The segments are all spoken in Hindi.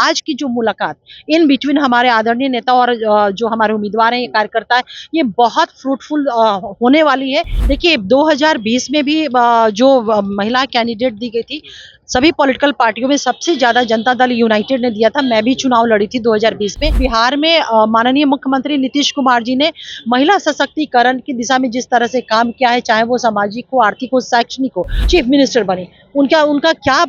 आज की जो मुलाकात इन बिटवीन हमारे आदरणीय नेता और जो हमारे उम्मीदवार हैं, ये कार्यकर्ता है, ये बहुत फ्रूटफुल होने वाली है। देखिए 2020 में भी जो महिला कैंडिडेट दी गई थी, सभी पॉलिटिकल पार्टियों में सबसे ज्यादा जनता दल यूनाइटेड ने दिया था। मैं भी चुनाव लड़ी थी 2020 में। बिहार में माननीय मुख्यमंत्री नीतीश कुमार जी ने महिला सशक्तिकरण की दिशा में जिस तरह से काम किया है, चाहे वो सामाजिक हो, आर्थिक हो, शैक्षणिक हो, चीफ मिनिस्टर बने, उनका क्या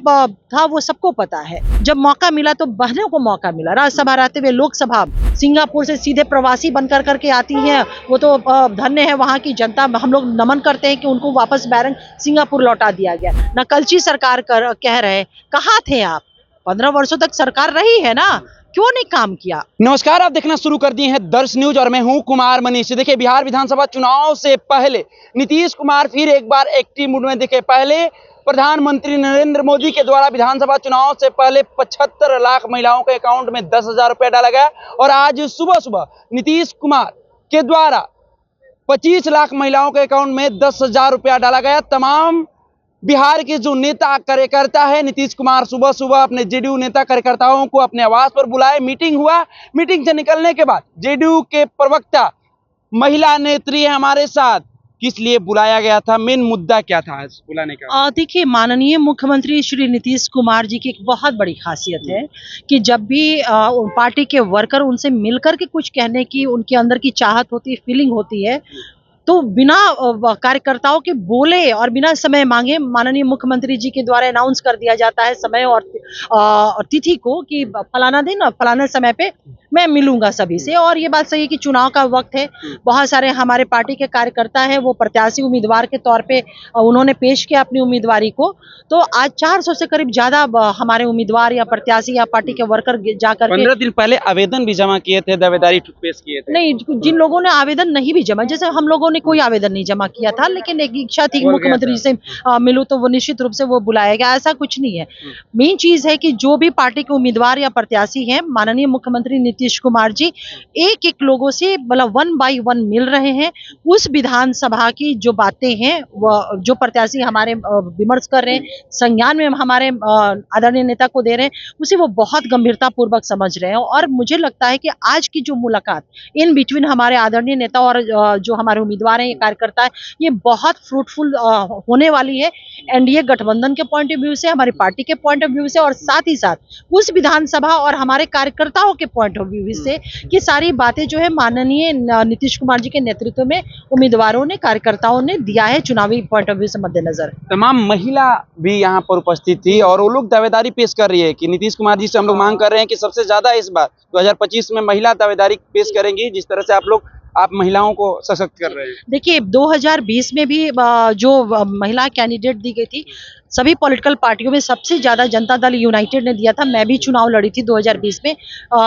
था वो सबको पता है। जब मौका मिला तो बहनों को मौका मिला, राज्यसभा रहते हुए लोकसभा, सिंगापुर से सीधे प्रवासी बनकर करके आती हैं, वो तो धन्य है वहाँ की जनता। हम लोग नमन करते हैं कि उनको वापस बैरंग सिंगापुर लौटा दिया गया। नकलची सरकार कह रहे, कहाँ थे आप? 15 वर्षों तक सरकार रही है ना, क्यों नहीं काम किया? नमस्कार, आप देखना शुरू कर दिए हैं दर्श न्यूज और मैं हूं कुमार मनीष। देखिए, बिहार विधानसभा चुनाव से पहले नीतीश कुमार फिर एक बार एक्टिव मूड में दिखे। पहले प्रधानमंत्री नरेंद्र मोदी के द्वारा विधानसभा चुनाव से पहले 75 लाख महिलाओं के अकाउंट में 10,000 रुपया डाला गया और आज सुबह सुबह नीतीश कुमार के द्वारा 25 लाख महिलाओं के अकाउंट में 10,000 रुपया डाला गया। तमाम बिहार के जो नेता कार्यकर्ता है, नीतीश कुमार सुबह सुबह अपने जेडीयू नेता कार्यकर्ताओं को अपने आवास पर बुलाए, मीटिंग हुआ। मीटिंग से निकलने के बाद जेडीयू के प्रवक्ता महिला नेत्री है हमारे साथ, किस लिए बुलाया गया था, मेन मुद्दा क्या था आज बुलाने का? देखिए, माननीय मुख्यमंत्री श्री नीतीश कुमार जी की एक बहुत बड़ी खासियत है कि जब भी पार्टी के वर्कर उनसे मिलकर के कुछ कहने की उनके अंदर की चाहत होती है, फीलिंग होती है, तो बिना कार्यकर्ताओं के बोले और बिना समय मांगे माननीय मुख्यमंत्री जी के द्वारा अनाउंस कर दिया जाता है समय और तिथि को कि फलाना दिन और फलाना समय पे मैं मिलूंगा सभी से। और ये बात सही है कि चुनाव का वक्त है, बहुत सारे हमारे पार्टी के कार्यकर्ता हैं, वो प्रत्याशी उम्मीदवार के तौर पे उन्होंने पेश किया अपनी उम्मीदवारी को। तो आज 400 से करीब ज्यादा हमारे उम्मीदवार या प्रत्याशी या पार्टी के वर्कर जाकर 15 दिन पहले आवेदन भी जमा किए थे, दावेदारी पेश किए थे। नहीं, जिन लोगों ने आवेदन नहीं भी जमा, जैसे हम लोगों ने कोई आवेदन नहीं जमा किया था, लेकिन एक इच्छा थी मुख्यमंत्री से मिलूं तो वो निश्चित रूप से वो बुलाया गया, ऐसा कुछ नहीं है। मेन चीज है कि जो भी पार्टी के उम्मीदवार या प्रत्याशी हैं, माननीय मुख्यमंत्री नीतीश कुमार जी एक एक लोगों से मतलब 1 बाय 1 मिल रहे हैं। उस विधानसभा की जो बातें हैं, जो प्रत्याशी हमारे विमर्श कर रहे हैं, संज्ञान में हमारे आदरणीय नेता को दे रहे हैं, उसे वो बहुत गंभीरता पूर्वक समझ रहे हैं। और मुझे लगता है कि आज की जो मुलाकात इन बिटवीन हमारे आदरणीय नेता और जो हमारे उम्मीदवार हैं, ये कार्यकर्ता है, ये बहुत फ्रूटफुल होने वाली है। एनडीए गठबंधन के पॉइंट ऑफ व्यू से, हमारी पार्टी के पॉइंट ऑफ व्यू से और साथ ही साथ उस विधानसभा और हमारे कार्यकर्ताओं के पॉइंट ऑफ व्यू से कि सारी बातें जो है माननीय नीतीश कुमार जी के नेतृत्व में उम्मीदवारों ने, कार्यकर्ताओं ने दिया है चुनावी पॉइंट ऑफ व्यू से मद्देनजर। तमाम महिला भी यहाँ पर उपस्थित थी और वो लोग दावेदारी पेश कर रही है कि नीतीश कुमार जी से हम लोग मांग कर रहे हैं कि सबसे ज्यादा इस बार 2025 में महिला दावेदारी पेश करेंगी, जिस तरह से आप महिलाओं को सशक्त कर रहे हैं। देखिए 2020 में भी जो महिला कैंडिडेट दी गई थी, सभी पॉलिटिकल पार्टियों में सबसे ज्यादा जनता दल यूनाइटेड ने दिया था। मैं भी चुनाव लड़ी थी 2020 में।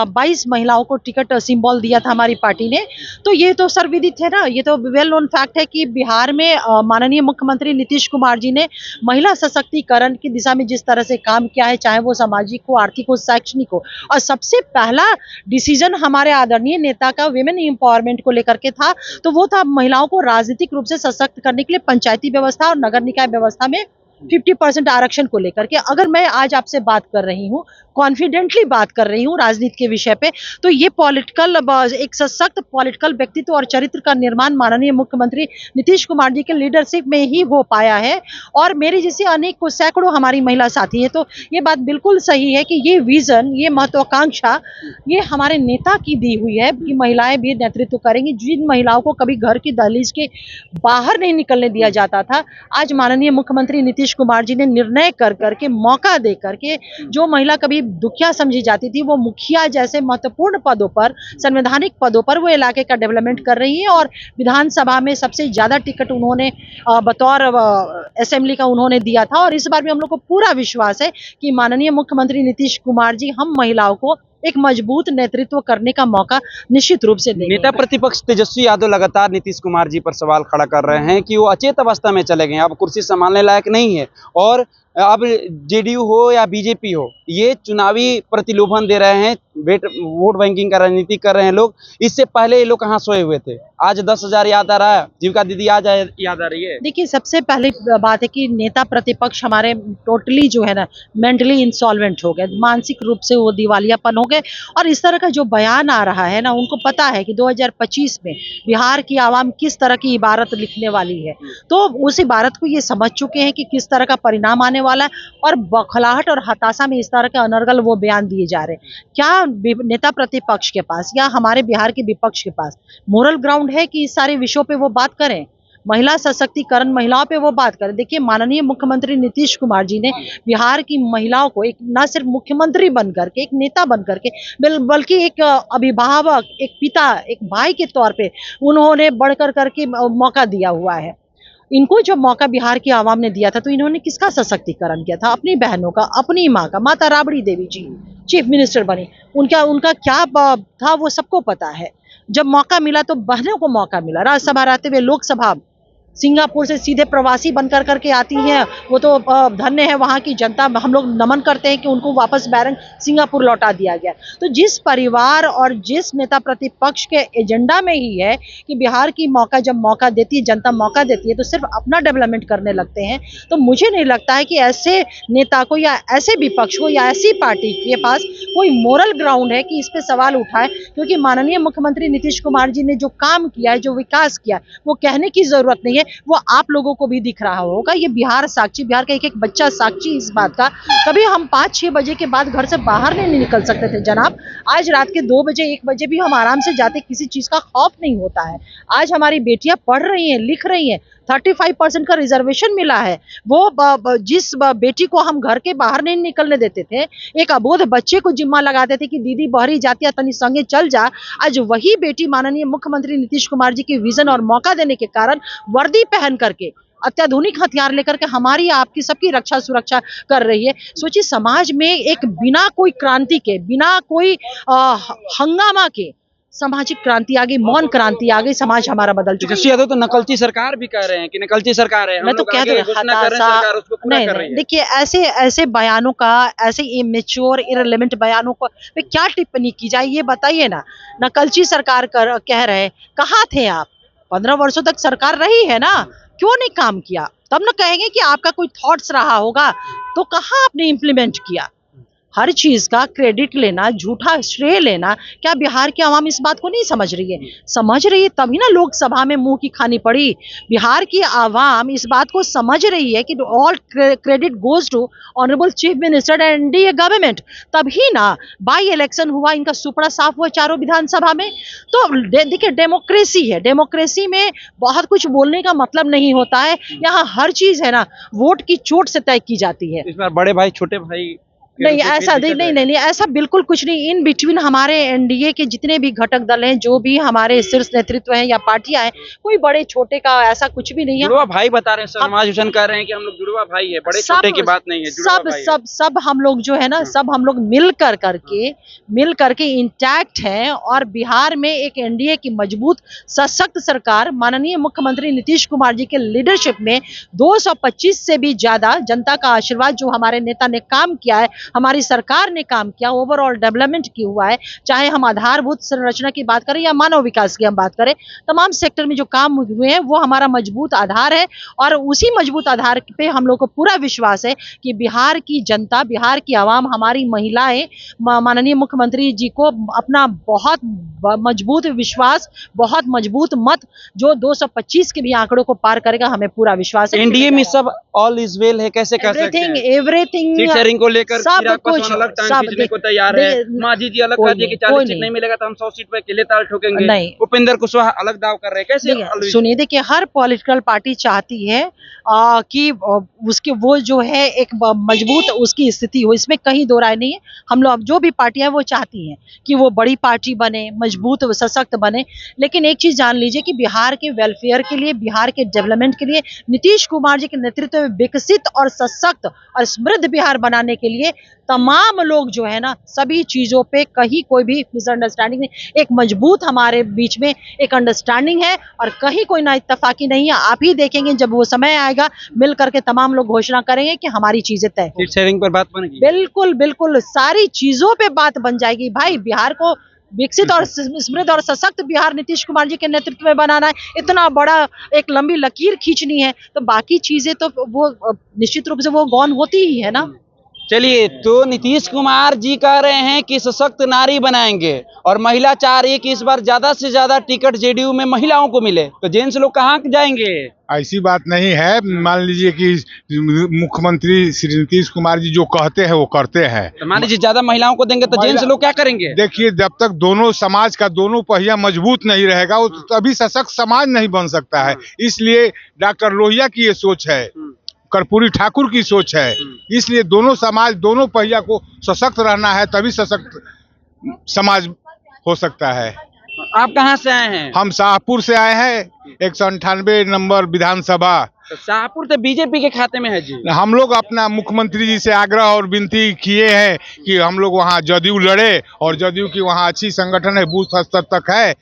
22 महिलाओं को टिकट सिंबल दिया था हमारी पार्टी ने। तो ये तो सर्वविदित है ना, ये तो वेल नोन फैक्ट है कि बिहार में माननीय मुख्यमंत्री नीतीश कुमार जी ने महिला सशक्तिकरण की दिशा में जिस तरह से काम किया है, चाहे वो सामाजिक हो, आर्थिक हो, शैक्षणिक हो, और सबसे पहला डिसीजन हमारे आदरणीय नेता का विमेन एम्पावरमेंट को लेकर के था, तो वो था महिलाओं को राजनीतिक रूप से सशक्त करने के लिए पंचायती व्यवस्था और नगर निकाय व्यवस्था में 50% आरक्षण को लेकर के। अगर मैं आज आपसे बात कर रही हूँ, कॉन्फिडेंटली बात कर रही हूँ राजनीति के विषय पे, तो ये पॉलिटिकल एक सशक्त पॉलिटिकल व्यक्तित्व और चरित्र का निर्माण माननीय मुख्यमंत्री नीतीश कुमार जी के लीडरशिप में ही हो पाया है। और मेरी जैसे अनेक को सैकड़ों हमारी महिला साथी है, तो ये बात बिल्कुल सही है कि ये विजन, ये महत्वाकांक्षा, ये हमारे नेता की दी हुई है कि महिलाएं भी नेतृत्व करेंगी। जिन महिलाओं को कभी घर की दहलीज के बाहर नहीं निकलने दिया जाता था, आज माननीय मुख्यमंत्री नीतीश कुमार जी ने निर्णय कर करके, मौका दे करके, जो महिला कभी दुखिया समझी जाती थी, वो मुखिया जैसे महत्वपूर्ण पदों पर, संवैधानिक पदों पर वो इलाके का डेवलपमेंट कर रही है। और विधानसभा में सबसे ज्यादा टिकट उन्होंने बतौर असेंबली का उन्होंने दिया था। और इस बार भी हम लोग को पूरा विश्वास है कि माननीय मुख्यमंत्री नीतीश कुमार जी हम महिलाओं को एक मजबूत नेतृत्व करने का मौका निश्चित रूप से देंगे। नेता प्रतिपक्ष तेजस्वी यादव लगातार नीतीश कुमार जी पर सवाल खड़ा कर रहे हैं कि वो अचेत अवस्था में चले गए, अब कुर्सी संभालने लायक नहीं है और अब जेडीयू हो या बीजेपी हो, ये चुनावी प्रतिलोभन दे रहे हैं, वोट बैंकिंग का राजनीति कर रहे हैं लोग। इससे पहले ये लोग कहाँ सोए हुए थे? आज 10,000 याद आ रहा है, जीविका दीदी आज याद आ रही है। देखिए, सबसे पहले बात है कि नेता प्रतिपक्ष हमारे टोटली जो है ना मेंटली इंसॉल्वेंट हो गए, मानसिक रूप से वो दिवालियापन हो गए। और इस तरह का जो बयान आ रहा है ना, उनको पता है कि 2025 में बिहार की आवाम किस तरह की इबारत लिखने वाली है, तो उस इबारत को ये समझ चुके हैं कि किस तरह का परिणाम आने वाला है। और बौखलाहट और हताशा में इस तरह के अनर्गल वो बयान दिए जा रहे हैं। क्या नेता प्रतिपक्ष के पास या हमारे बिहार के विपक्ष के पास मोरल ग्राउंड है कि इस सारे विषयों पे वो बात करें? महिला सशक्तिकरण, महिलाओं पे वो बात करें। देखिए, माननीय मुख्यमंत्री नीतीश कुमार जी ने बिहार की महिलाओं को एक न सिर्फ मुख्यमंत्री बन करके, एक नेता बन करके, बल्कि एक अभिभावक, एक पिता, एक भाई के तौर पे उन्होंने बढ़कर करके मौका दिया हुआ है। इनको जब मौका बिहार की आवाम ने दिया था, तो इन्होंने किसका सशक्तिकरण किया था? अपनी बहनों का, अपनी माँ का। माता राबड़ी देवी जी चीफ मिनिस्टर बनी, उनका क्या था वो सबको पता है। जब मौका मिला तो बहनों को मौका मिला। राज्यसभा रहते हुए लोकसभा सिंगापुर से सीधे प्रवासी बनकर करके आती हैं, वो तो धन्य है वहाँ की जनता। हम लोग नमन करते हैं कि उनको वापस बैरंग सिंगापुर लौटा दिया गया। तो जिस परिवार और जिस नेता प्रतिपक्ष के एजेंडा में ही है कि बिहार की जब मौका देती है, जनता मौका देती है, तो सिर्फ अपना डेवलपमेंट करने लगते हैं। तो मुझे नहीं लगता है कि ऐसे नेता को या ऐसे विपक्ष को या ऐसी पार्टी के पास कोई मोरल ग्राउंड है कि इस पे सवाल उठाए। क्योंकि माननीय मुख्यमंत्री नीतीश कुमार जी ने जो काम किया है, जो विकास किया, वो कहने की जरूरत नहीं है, वो आप लोगों को भी दिख रहा होगा। ये बिहार साक्षी, बिहार का एक एक बच्चा साक्षी इस बात का। कभी हम 5-6 बजे के बाद घर से बाहर नहीं निकल सकते थे जनाब। आज रात के 2 बजे 1 बजे भी हम आराम से जाते, किसी चीज का खौफ नहीं होता है। आज हमारी बेटियां पढ़ रही हैं, लिख रही हैं, 35% का रिजर्वेशन मिला है। वो जिस बेटी को हम घर के बाहर नहीं निकलने देते थे, एक अबोध बच्चे को जिम्मा लगाते थे कि दीदी बहरी जाती है, तनी संगे चल जा, आज वही बेटी माननीय मुख्यमंत्री नीतीश कुमार जी की विजन और मौका देने के कारण वर्दी पहन करके, अत्याधुनिक हथियार लेकर के हमारी आपकी सबकी रक्षा सुरक्षा कर रही है। सोचिए, समाज में एक बिना कोई क्रांति के, बिना कोई हंगामा के सामाजिक क्रांति आ गई, मौन क्रांति आ गई, समाज हमारा बदल चुका है। यादव तो नकलची सरकार भी कह रहे हैं कि नकलची सरकार है। मैं तो कहती हूँ हताशा। नहीं, देखिए, ऐसे बयानों का, ऐसे इमेच्योर इररिलेवेंट बयानों को पे क्या टिप्पणी की जाए, ये बताइए ना। नकलची सरकार कह रहे हैं, कहाँ थे आप? 15 वर्षों तक सरकार रही है ना, क्यों नहीं काम किया? तब ना कहेंगे कि आपका कोई थॉट्स रहा होगा, तो कहाँ आपने इम्प्लीमेंट किया? हर चीज का क्रेडिट लेना, झूठा श्रेय लेना, क्या बिहार की आवाम इस बात को नहीं समझ रही है? समझ रही है, तभी ना लोकसभा में मुंह की खानी पड़ी। बिहार की आवाम इस बात को समझ रही है कि all credit goes to honourable chief minister and NDA government. तभी ना बाई इलेक्शन हुआ, इनका सुपड़ा साफ हुआ चारों विधानसभा में। तो देखिए, डेमोक्रेसी है, डेमोक्रेसी में बहुत कुछ बोलने का मतलब नहीं होता है। यहाँ हर चीज है ना वोट की चोट से तय की जाती है। इस बार बड़े भाई छोटे भाई नहीं, ऐसा नहीं, ऐसा बिल्कुल कुछ नहीं। इन बिटवीन हमारे एनडीए के जितने भी घटक दल हैं, जो भी हमारे शीर्ष नेतृत्व हैं या पार्टियां हैं, कोई बड़े छोटे का ऐसा कुछ भी नहीं है। जुड़वा भाई बता रहे हैं, समाज भूषण कह रहे हैं कि हम लोग जुड़वा भाई है, बड़े छोटे की बात नहीं है। सब हम लोग जो है ना, सब हम लोग मिल करके इंटैक्ट हैं। और बिहार में एक एनडीए की मजबूत सशक्त सरकार माननीय मुख्यमंत्री नीतीश कुमार जी के लीडरशिप में 225 से भी ज्यादा जनता का आशीर्वाद जो हमारे नेता ने काम किया है, हमारी सरकार ने काम किया, ओवरऑल डेवलपमेंट की हुआ है। चाहे हम आधारभूत संरचना की बात करें या मानव विकास की हम बात करें, तमाम सेक्टर में जो काम हुए हैं वो हमारा मजबूत आधार है। और उसी मजबूत आधार पे हम लोग को पूरा विश्वास है कि बिहार की जनता, बिहार की आवाम, हमारी महिलाएं माननीय मुख्यमंत्री जी को अपना बहुत मजबूत विश्वास, बहुत मजबूत मत, जो 225 के भी आंकड़ों को पार करेगा, हमें पूरा विश्वास है। एनडीए में सब ऑल इज वेल है, कैसे कर सकते हैं? एवरीथिंग सीट शेयरिंग को लेकर सब कुछ अलग टांग खींचने को तैयार है। मांझी जी अलग कह दिए कि 40 सीट नहीं मिलेगा तो हम 100 सीट पे अकेले ताल ठोकेंगे। नहीं, उपेंद्र कुशवाहा अलग दाव कर रहे हैं, कैसे? सुनिए, देखिए, हर पॉलिटिकल पार्टी चाहती है कि उसके वो जो है एक मजबूत उसकी स्थिति हो, इसमें कहीं दो राय नहीं है। हम लोग जो भी पार्टियां वो चाहती हैं कि वो बड़ी पार्टी बने, मजबूत सशक्त बने। लेकिन एक चीज जान लीजिए कि बिहार के वेलफेयर के लिए, बिहार के डेवलपमेंट के लिए, नीतीश कुमार जी के नेतृत्व में विकसित और सशक्त और समृद्ध बिहार बनाने के लिए तमाम लोग जो है ना, सभी चीजों पे कहीं कोई भी मिसअंडरस्टैंडिंग नहीं, एक मजबूत हमारे बीच में एक अंडरस्टैंडिंग है और कहीं कोई ना इत्तेफाकी नहीं है। आप ही देखेंगे जब वो समय आएगा, मिल करके तमाम लोग घोषणा करेंगे कि हमारी चीजें तय हो। सीट शेयरिंग पर बात बनेगी। बिल्कुल बिल्कुल, सारी चीजों पे बात बन जाएगी भाई। बिहार को विकसित और समृद्ध और सशक्त बिहार नीतीश कुमार जी के नेतृत्व में बनाना है, इतना बड़ा एक लंबी लकीर खींचनी है, तो बाकी चीजें तो वो निश्चित रूप से वो गौन होती ही है ना। चलिए, तो नीतीश कुमार जी कह रहे हैं कि सशक्त नारी बनाएंगे और महिला चाह रही है कि इस बार ज्यादा से ज्यादा टिकट जेडीयू में महिलाओं को मिले, तो जेंट्स लोग कहाँ जाएंगे? ऐसी बात नहीं है। मान लीजिए कि मुख्यमंत्री श्री नीतीश कुमार जी जो कहते हैं वो करते हैं। तो मान लीजिए ज्यादा महिलाओं को देंगे तो जेंट्स लोग क्या करेंगे? देखिए, जब तक दोनों समाज का दोनों पहिया मजबूत नहीं रहेगा, वो तभी सशक्त समाज नहीं बन सकता है। इसलिए डॉक्टर लोहिया की ये सोच है, कर्पूरी ठाकुर की सोच है। इसलिए दोनों समाज, दोनों पहिया को सशक्त रहना है, तभी सशक्त समाज हो सकता है। आप कहाँ से आए हैं? हम शाहपुर से आए हैं, 198 नंबर विधानसभा। तो शाहपुर तो बीजेपी के खाते में है जी। हम लोग अपना मुख्यमंत्री जी से आग्रह और विनती किए हैं कि हम लोग वहाँ जदयू लड़े, और जदयू की वहाँ अच्छी संगठन है, बूथ स्तर तक है।